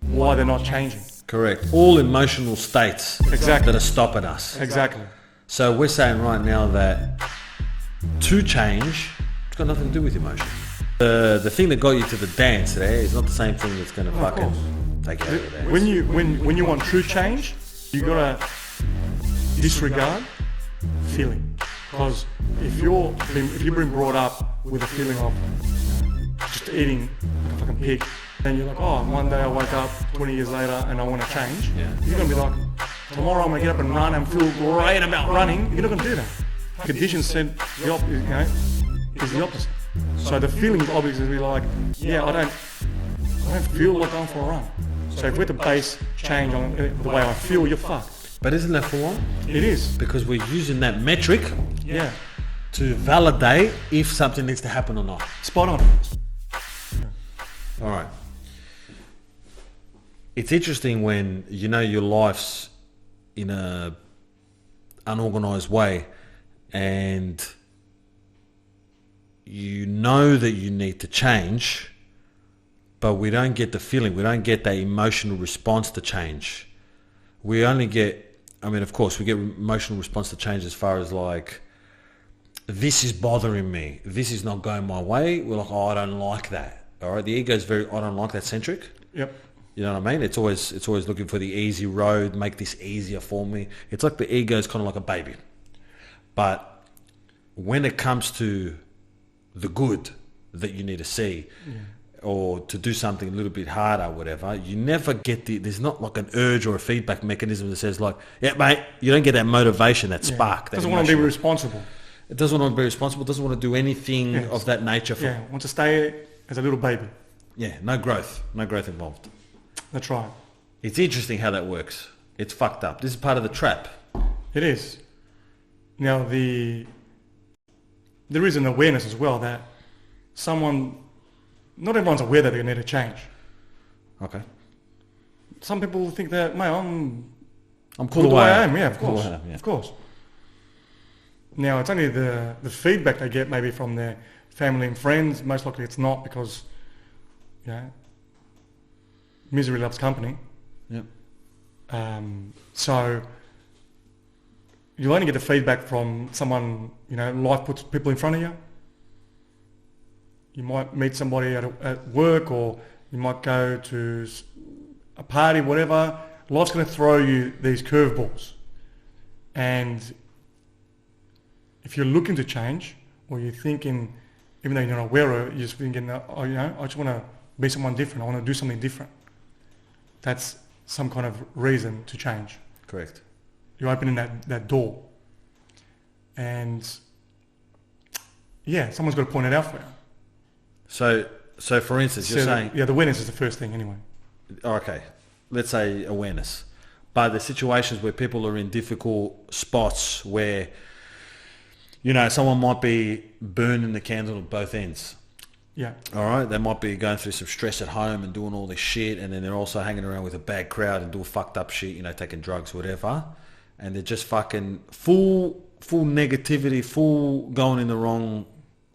why they're not changing. Correct. All emotional states Exactly. that are stopping us. Exactly. So we're saying right now that to change, it's got nothing to do with emotion. The thing that got you to the dance there is not the same thing that's going to fucking take you out of there. When you want true change, you gotta disregard feeling. Because if you've been brought up with a feeling of just eating like a fucking pig, and you're like, oh, one day I wake up 20 years later and I want to change, you're gonna be like, tomorrow I'm gonna get up and run and feel great about running. You're not gonna do that. Conditions said the opposite, is the opposite. So the feeling is obviously be like, yeah, I don't feel like going for a run. So if we're to base change on the way I feel, you're fucked. But isn't that for what? It is. Because we're using that metric to validate if something needs to happen or not. Spot on. All right. It's interesting when you know your life's in a unorganized way and you know that you need to change, but we don't get the feeling, we don't get that emotional response to change. We only get, of course, we get emotional response to change as far as like, this is bothering me, this is not going my way. We're like, oh, I don't like that. All right, the ego is very, I don't like that centric. Yep. You know what I mean? It's always looking for the easy road, make this easier for me. It's like the ego is kind of like a baby. But when it comes to the good that you need to see, or to do something a little bit harder, whatever, you never get there's not like an urge or a feedback mechanism that says like, yeah, mate, you don't get that motivation, that spark. That doesn't want to be responsible. It doesn't want to be responsible, doesn't want to do anything of that nature. Wants to stay as a little baby. Yeah, no growth involved. That's right. It's interesting how that works. It's fucked up. This is part of the trap. It is. Now there is an awareness as well that not everyone's aware that they need to change. Okay. Some people think that, mate, I'm cool the the way way I am. Yeah, of course. Cool, yeah. Of course. Now, it's only the feedback they get maybe from their family and friends. Most likely it's not because, misery loves company. Yep. So you'll only get the feedback from someone, life puts people in front of you. You might meet somebody at work, or you might go to a party, whatever. Life's going to throw you these curveballs. And if you're looking to change, or you're thinking, even though you're not aware of it, you're just thinking, I just want to be someone different. I want to do something different. That's some kind of reason to change. Correct. You're opening that door. And someone's got to point it out for you. So for instance, you're saying... Yeah, the awareness is the first thing anyway. Okay, let's say awareness. But the situations where people are in difficult spots where, someone might be burning the candle at both ends. Yeah. All right, they might be going through some stress at home and doing all this shit, and then they're also hanging around with a bad crowd and doing fucked up shit, taking drugs, whatever. And they're just fucking full negativity, full going in the wrong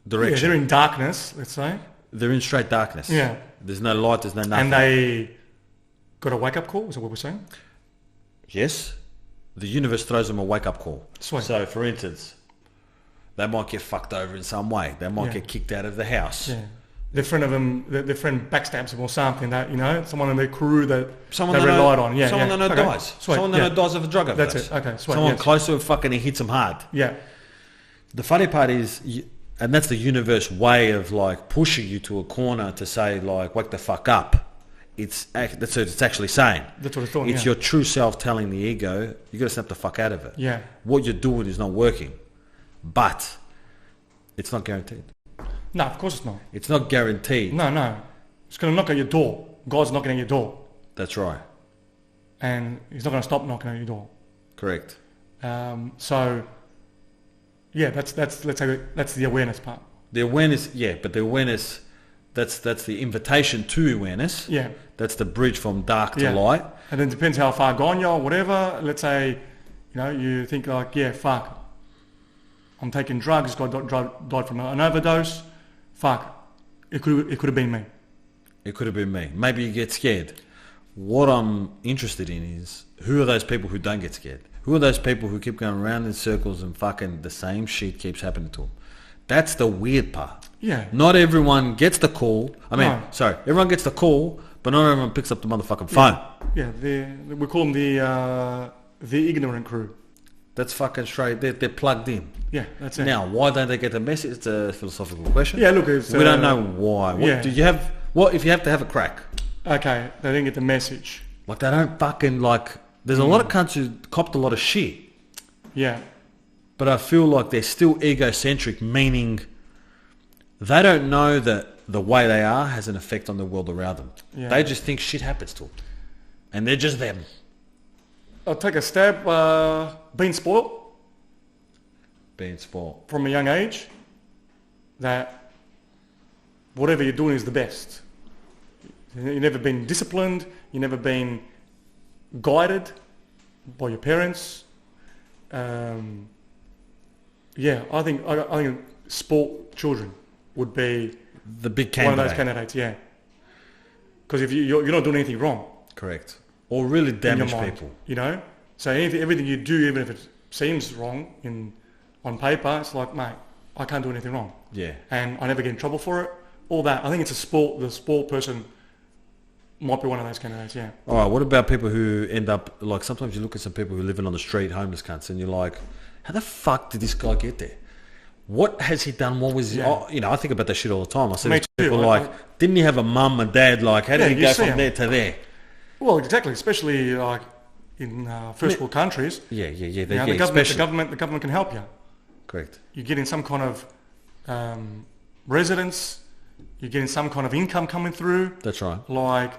direction. Yeah, they're in darkness, let's say. They're in straight darkness. Yeah. There's no light, there's no nothing. And they got a wake-up call, is that what we're saying? Yes. The universe throws them a wake-up call. Sweet. So, for instance, they might get fucked over in some way. They might get kicked out of the house. Yeah. Their friend backstabs them or something, that, someone in their crew that they relied on. Yeah, someone they know dies. Sweet. Someone they know dies of a drug overdose. That's it. Okay, sweet. Someone close to him he hits them hard. Yeah. The funny part is, and that's the universe way of like pushing you to a corner to say like, wake the fuck up. That's what it's actually saying. That's what it's doing. It's your true self telling the ego, you got to snap the fuck out of it. Yeah. What you're doing is not working, but it's not guaranteed. No, of course it's not. It's not guaranteed. No. It's going to knock at your door. God's knocking at your door. That's right. And he's not going to stop knocking at your door. Correct. So, that's let's say that's the awareness part. The awareness, but the awareness, that's the invitation to awareness. Yeah. That's the bridge from dark to light. And then it depends how far gone you are, whatever. Let's say, you think like, fuck, I'm taking drugs, guy died from an overdose. Fuck, it could have been me. It could have been me. Maybe you get scared. What I'm interested in is who are those people who don't get scared? Who are those people who keep going around in circles and fucking the same shit keeps happening to them? That's the weird part. Yeah. Not everyone gets the call. Everyone gets the call, but not everyone picks up the motherfucking phone. Yeah, we call them the ignorant crew. That's fucking straight. They're plugged in. Yeah, that's it. Now, why don't they get the message? It's a philosophical question. Yeah, look, we don't know why. What do you have? What if you have to have a crack? Okay, they didn't get the message. Like they don't fucking like. There's a lot of cunts who copped a lot of shit. Yeah. But I feel like they're still egocentric, meaning they don't know that the way they are has an effect on the world around them. Yeah. They just think shit happens to them. And they're just them. I'll take a stab. Being spoiled. Being spoiled. From a young age. That whatever you're doing is the best. You've never been disciplined. You've never been guided by your parents. I think sport children would be the big candidate. One of those candidates, yeah. Because if you're not doing anything wrong. Correct. Or really damage people. You know? So everything you do, even if it seems wrong on paper, it's like, mate, I can't do anything wrong. Yeah. And I never get in trouble for it. All that. I think it's the sport person might be one of those candidates, yeah. All right, what about people who end up, like sometimes you look at some people who are living on the street, homeless cunts, and you're like, how the fuck did this guy get there? What has he done? What was he? Oh, I think about that shit all the time. I see people didn't he have a mum and dad? Like, how did he go from there to there? Well, exactly, especially like in first world countries. Yeah. The government can help you. Correct. You're getting some kind of residence. You're getting some kind of income coming through. That's right. Like,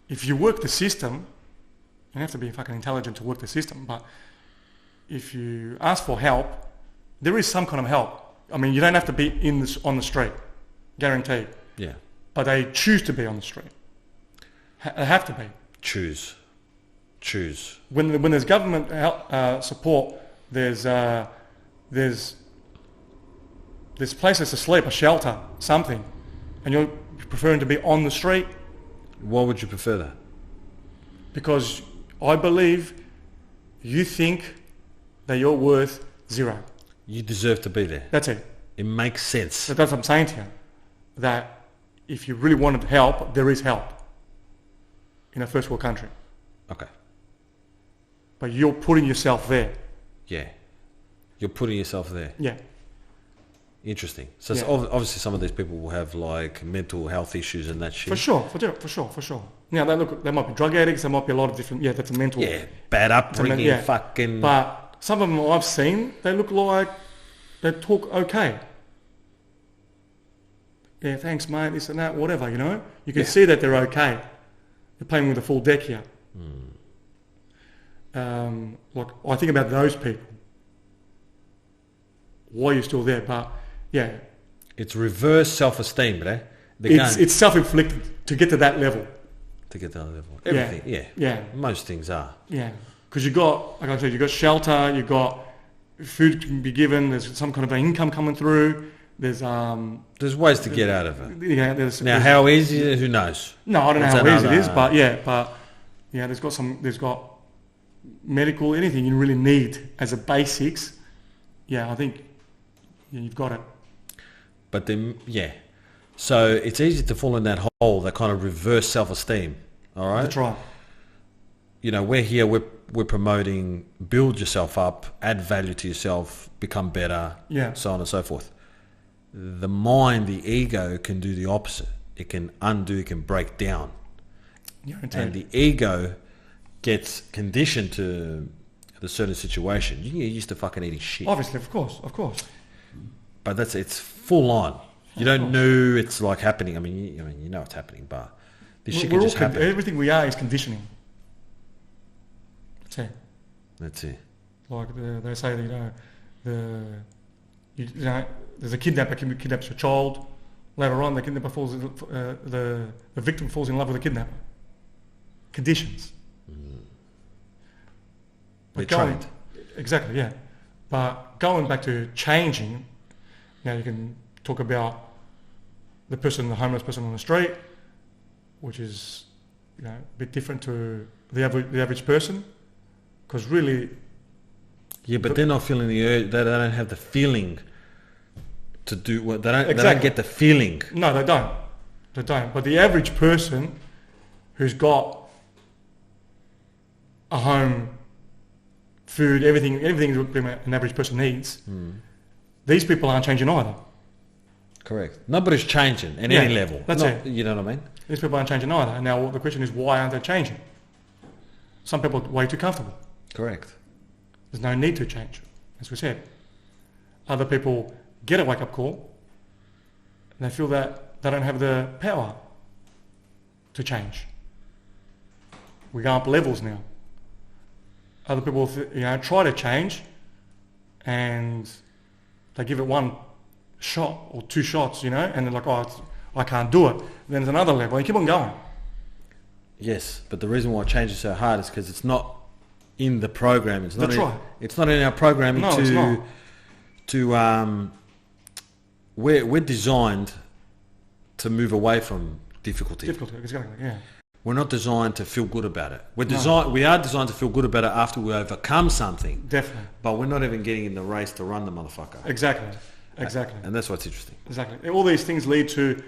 if you work the system, you have to be fucking intelligent to work the system. But if you ask for help, there is some kind of help. I mean, you don't have to be on the street, guaranteed. Yeah. But they choose to be on the street. They have to be. Choose. When there's government help, support, there's places to sleep, a shelter, something, and you're preferring to be on the street. Why would you prefer that? Because I believe you think that you're worth zero. You deserve to be there. That's it. It makes sense. So that's what I'm saying to you. That if you really wanted help, there is help in a first world country. Okay. But you're putting yourself there. Yeah. You're putting yourself there. Yeah. Interesting. So obviously some of these people will have like mental health issues and that shit. For sure. Now, they might be drug addicts, there might be a lot of different, that's a mental... Yeah, bad upbringing, fucking... But some of them I've seen, they look like they talk okay. Yeah, thanks mate, this and that, whatever, you know? You can see that they're okay. They're playing with a full deck here. Like, I think about those people. Why are you still there? But, yeah. It's reverse self-esteem, eh? It's self-inflicted to get to that level. Everything, yeah. Most things are. Yeah. Because like I said, you've got shelter, you've got food can be given, there's some kind of income coming through, there's ways to get out of it. Yeah, now, how easy is it? Who knows? No, I don't know how easy it is, but there's got medical, anything you really need as a basics. Yeah, I think you've got it. But then, so it's easy to fall in that hole, that kind of reverse self-esteem. All right. That's right. You know, we're here. We're promoting build yourself up, add value to yourself, become better, so on and so forth. The mind, the ego, can do the opposite. It can undo. It can break down. And the ego gets conditioned to a certain situation. You get used to fucking eating shit. Obviously, of course. But it's full on. You don't know it's like happening. I mean, you know it's happening, but this shit can just happen. Everything we are is conditioning. That's it. Like they say, there's a kidnapper kidnaps a child. Later on, the kidnapper the victim falls in love with the kidnapper. Conditions. They're trained. Exactly, yeah. But going back to changing, now you can talk about the homeless person on the street, which is a bit different to the average person, because really, Yeah, but they're not feeling the urge. They don't have the feeling to do what they don't. They Exactly. don't get the feeling. no, they don't. They don't. But the average person who's got a home, food, everything an average person needs, these people aren't changing either. Correct. Nobody's changing at Yeah, any level. that's it. You know what I mean? These people aren't changing either. Now the question is, why aren't they changing? Some people are way too comfortable. Correct. There's no need to change, as we said. Other people get a wake-up call, and they feel that they don't have the power to change. We go up levels now. Other people, try to change, and they give it one shot or two shots, and they're like, I can't do it. Then there's another level, and you keep on going. Yes, but the reason why change is so hard is because it's not in the program. It's not. That's right. It's not in our programming. No, it's not. We're designed to move away from difficulty. Difficult, exactly, yeah. We're not designed to feel good about it. We are designed to feel good about it after we overcome something. Definitely. But we're not even getting in the race to run the motherfucker. Exactly. And that's what's interesting. Exactly. All these things lead to,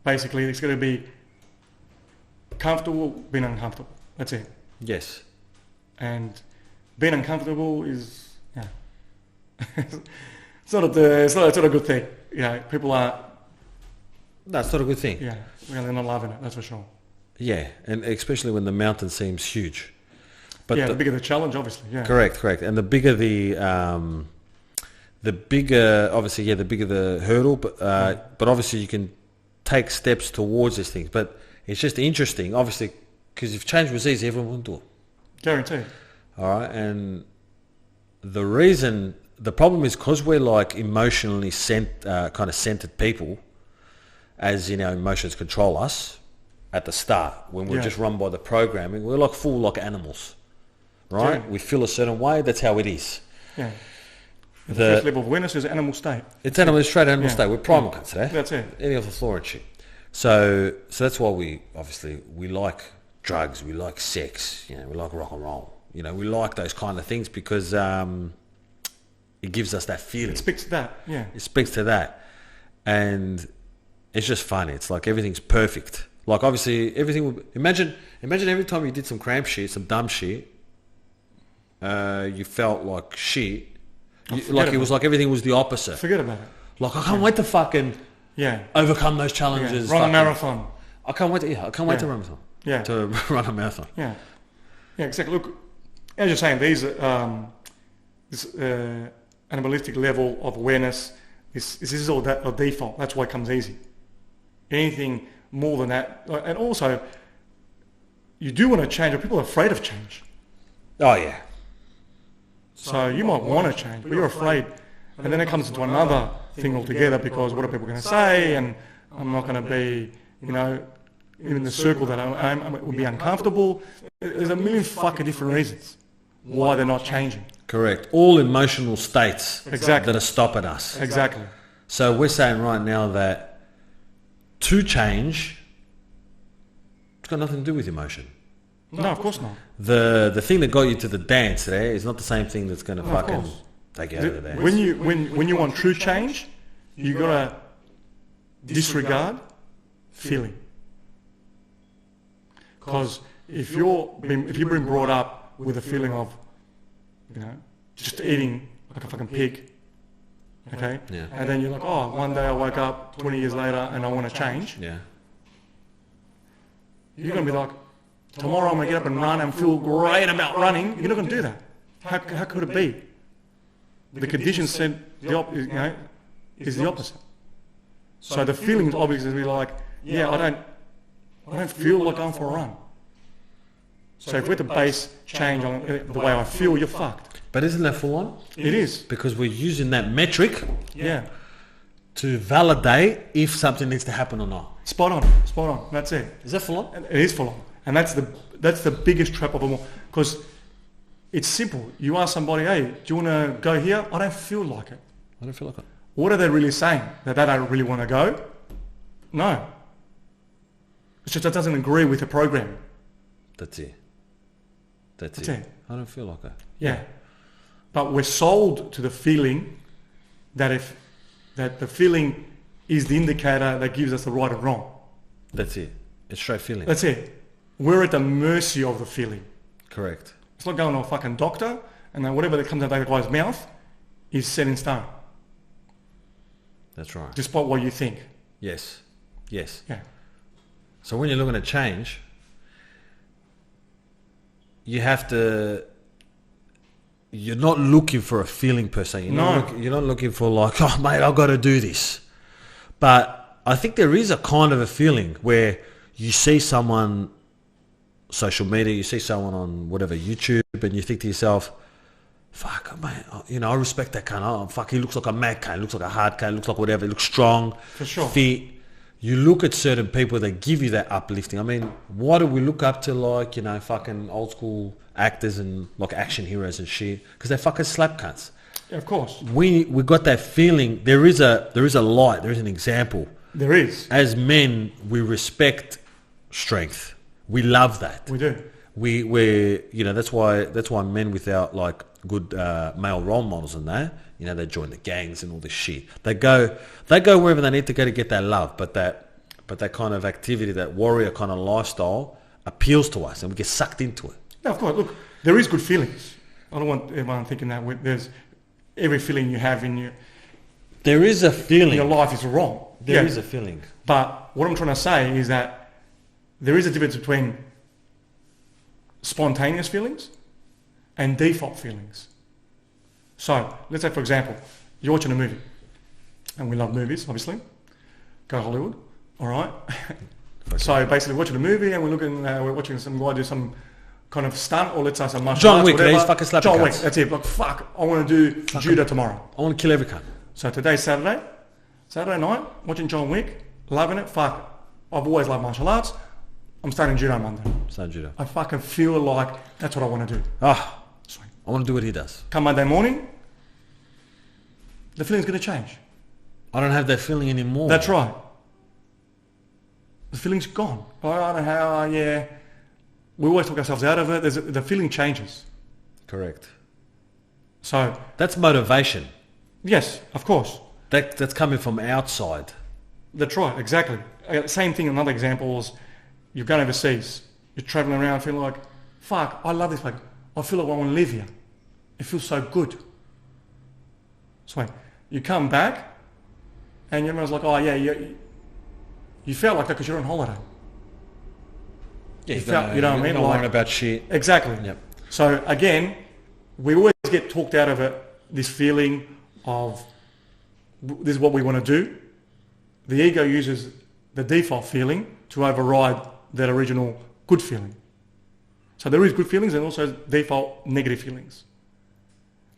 basically, it's going to be comfortable, being uncomfortable. That's it. Yes. And being uncomfortable is, it's not a good thing. People are, That's not a good thing. they're not loving it, that's for sure. Yeah, and especially when the mountain seems huge. But the bigger the challenge, obviously, yeah. Correct. And the bigger the bigger the hurdle, but obviously you can take steps towards these things. But it's just interesting, obviously, because if change was easy, everyone would do it. Guaranteed. All right, and the problem is because we're like emotionally kind of centered people, as emotions control us at the start, when we're just run by the programming, we're like full like animals, right? Yeah. We feel a certain way, that's how it is. Yeah. The first level of awareness is animal state. It's straight animal state. We're primal cunts today. That's it. Any of the floor and shit. So that's why we like drugs, we like sex, we like rock and roll. We like those kind of things because it gives us that feeling. It speaks to that, yeah. It speaks to that. And it's just funny. It's like everything's perfect. Like obviously everything imagine every time you did some cramp shit, some dumb shit, you felt like shit. It was like everything was the opposite. Forget about it. Like I can't wait to fucking overcome those challenges. Run a marathon. I can't wait to run a marathon. Yeah. To run a marathon. Yeah. Yeah, exactly. Look, as you're saying, these this animalistic level of awareness this is all that a default. That's why it comes easy. Anything more than that, and also you do want to change, but people are afraid of change. Oh yeah. So you might want to change, but you're afraid, and then it comes into another thing altogether because what are people going to say, and I'm not going to be, in the circle that I would be uncomfortable. There's a million fucking different reasons why they're not changing. Correct. All emotional states Exactly. that are stopping us. Exactly. So we're saying right now that to change, it's got nothing to do with emotion. No, of course not. The thing that got you to the dance today is not the same thing that's going to Of fucking course. take you out of the dance. When you want true change, you gotta disregard feeling. Because if you've been brought up with a feeling of, just eating like a fucking pig, okay, Yeah. and then you're like, oh, one day I woke up 20 years later and I want to change, Yeah. you're gonna be like, tomorrow I'm gonna get up and run and feel great about running. You're not gonna do that. How could it be? The condition said is the opposite. So the feeling is obviously like, I don't feel like going for a run. So if we're to base change on the way I feel, you're fucked. But isn't that full on? It is. Because we're using that metric Yeah. to validate if something needs to happen or not. Spot on. That's it. Is that full on? And it is full on. And that's the biggest trap of them all. Because it's simple. You ask somebody, hey, do you want to go here? I don't feel like it. I don't feel like it. What are they really saying? That they don't really want to go? No. It's just that doesn't agree with the program. That's it. That's That's it. it. I don't feel like that. Yeah. But we're sold to the feeling that that the feeling is the indicator that gives us the right and wrong. That's it. It's straight feeling. That's it. We're at the mercy of the feeling. Correct. It's like going to a fucking doctor and then whatever that comes out of the guy's mouth is set in stone. That's right. Despite what you think. Yes. Yes. Yeah. So when you're looking at change, you have to. You're not looking for a feeling per se. You're not looking for like, oh mate, I've got to do this. But I think there is a kind of a feeling where you see someone, social media, you see someone on whatever YouTube, and you think to yourself, fuck, mate, I respect that cunt. Oh, fuck, he looks like a mad cunt, looks like a hard cunt, looks like whatever, he looks strong, For sure. fit. You look at certain people that give you that uplifting. I mean, why do we look up to like, fucking old school actors and like action heroes and shit? Because they're fucking slap cunts. Yeah, of course. We got that feeling. There is a light. There is an example. There is. As men, we respect strength. We love that. We do. We're that's why men without like good male role models and that, they join the gangs and all this shit. They go wherever they need to go to get that love. But that kind of activity, that warrior kind of lifestyle, appeals to us, and we get sucked into it. No, of course. Look, there is good feelings. I don't want everyone thinking that there's every feeling you have in There is a feeling. your life is wrong. There is a feeling. But what I'm trying to say is that there is a difference between spontaneous feelings and default feelings. So, let's say, for example, you're watching a movie, and we love movies, obviously. Go Hollywood, all right? So, basically, watching a movie, and we're watching some guy do some kind of stunt, or let's say some martial arts, John Wick, whatever. he's fucking slapping John Wick, cunts. that's it. Like, fuck, I want to do judo tomorrow. I want to kill every cunt. So today's Saturday night, watching John Wick, loving it. Fuck, I've always loved martial arts. I'm starting judo Monday. Starting judo. I fucking feel like that's what I want to do. I want to do what he does. Come Monday morning, the feeling's going to change. I don't have that feeling anymore. That's right. The feeling's gone. I don't know how, yeah. We always talk ourselves out of it. The feeling changes. Correct. So That's motivation. yes, of course. That's coming from outside. That's right, exactly. Same thing, another example is you're going overseas. You're traveling around feeling like, fuck, I love this place. I feel like I want to live here. It feels so good. So you come back and everyone's like, oh yeah, you felt like that because you're on holiday. Yeah, you know what I mean? Not Like- worrying about shit. Exactly. Yep. So again, we always get talked out of it, this feeling of this is what we want to do. The ego uses the default feeling to override that original good feeling. So there is good feelings and also default negative feelings.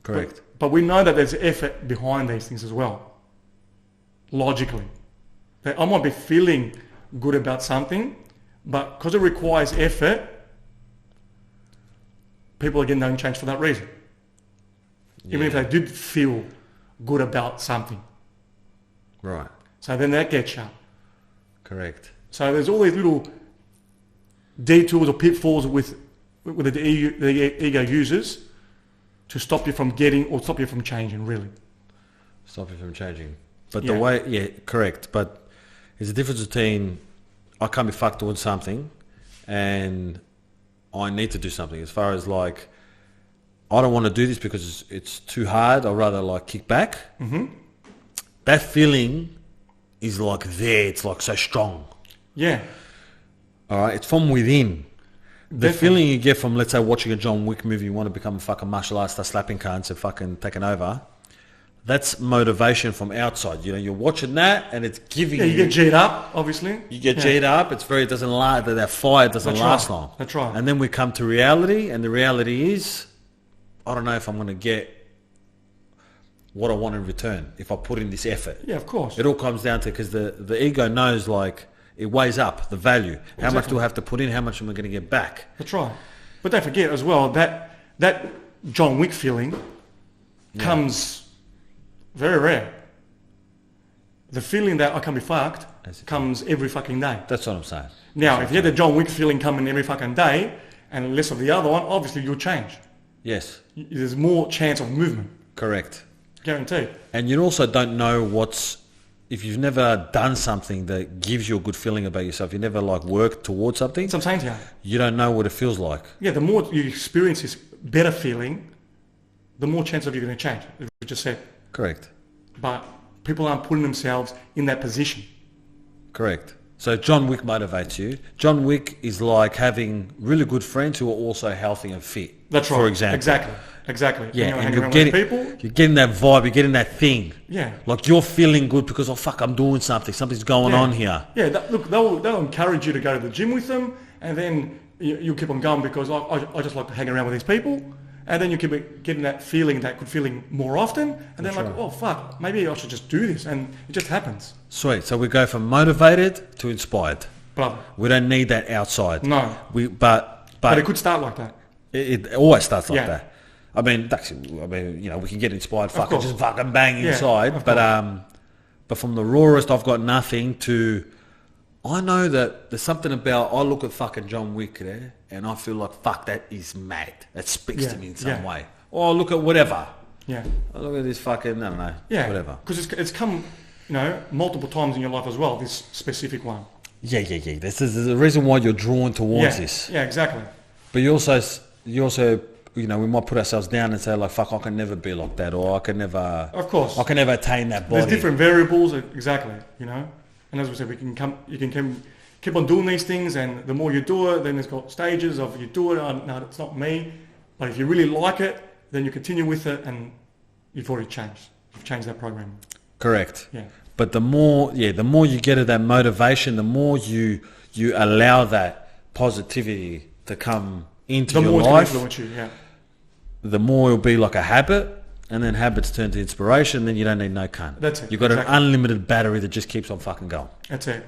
Correct. But we know that there's effort behind these things as well. Logically. That I might be feeling good about something, but because it requires effort, people are getting no change for that reason. Even if they did feel good about something. Right. So then that gets you. Correct. So there's all these little detours or pitfalls with the ego uses to stop you from getting or stop you from changing, really. Stop you from changing. But Yeah. the way, correct. But there's a difference between I can't be fucked doing something and I need to do something. As far as like, I don't want to do this because it's too hard. I'd rather like kick back. Mm-hmm. That feeling is like there. It's like so strong. Yeah. All right. It's from within. The Definitely. feeling you get from, let's say, watching a John Wick movie, you want to become a fucking martial artist, start slapping cunts and fucking taking over. That's motivation from outside. You're watching that and it's giving Yeah, you get G'd up, obviously. You get G'd up. It doesn't last. That fire doesn't That's last right. long. That's right. And then we come to reality, and the reality is, I don't know if I'm going to get what I want in return if I put in this effort. Yeah, of course. It all comes down to, because the ego knows, like, it weighs up the value. How much do I have to put in? How much am I going to get back? That's right. But don't forget as well that John Wick feeling comes very rare. The feeling that I can be fucked comes every fucking day. That's what I'm saying. Now, if you had the John Wick feeling coming every fucking day, and less of the other one, obviously you'll change. Yes. There's more chance of movement. Correct. Guaranteed. And you also don't know if you've never done something that gives you a good feeling about yourself, you never like worked towards something. That's what I'm saying to you. You don't know what it feels like. Yeah, the more you experience this better feeling, the more chance of you're going to change, as we just said. Correct. But people aren't putting themselves in that position. Correct. So John Wick motivates you. John Wick is like having really good friends who are also healthy and fit. That's right. For example. Exactly. Yeah, and you're getting that vibe, you're getting that thing. Yeah. Like you're feeling good because, oh fuck, I'm doing something. Something's going on here. Yeah, look, they'll encourage you to go to the gym with them, and then you'll keep on going because I just like to hang around with these people. And then you keep getting that good feeling more often, and then oh fuck, maybe I should just do this, and it just happens. Sweet. So we go from motivated to inspired. Brother. We don't need that outside. No. But it could start like that. It always starts like that. I mean, we can get inspired, just fucking bang inside. But from the rawest, I've got nothing to. I know that there's something about, I look at fucking John Wick there and I feel like, fuck, that is mad. That speaks to me in some way. Or I look at whatever. Yeah. I look at this fucking, I don't know, whatever. Because it's come, multiple times in your life as well, this specific one. Yeah. There's a reason why you're drawn towards this. Yeah, exactly. But you also, we might put ourselves down and say like, fuck, I can never be like that, or I can never... Of course. I can never attain that body. There's different variables, exactly, And as we said, you can keep on doing these things, and the more you do it, then there's got stages of you do it, no, it's not me. But if you really like it, then you continue with it, and you've already changed. You've changed that program. Correct. Yeah. But the more you get of that motivation, the more you allow that positivity to come into your life. The more it's going to influence you, The more it'll be like a habit. And then habits turn to inspiration, then you don't need no cunt. That's it. You've got an unlimited battery that just keeps on fucking going. That's it.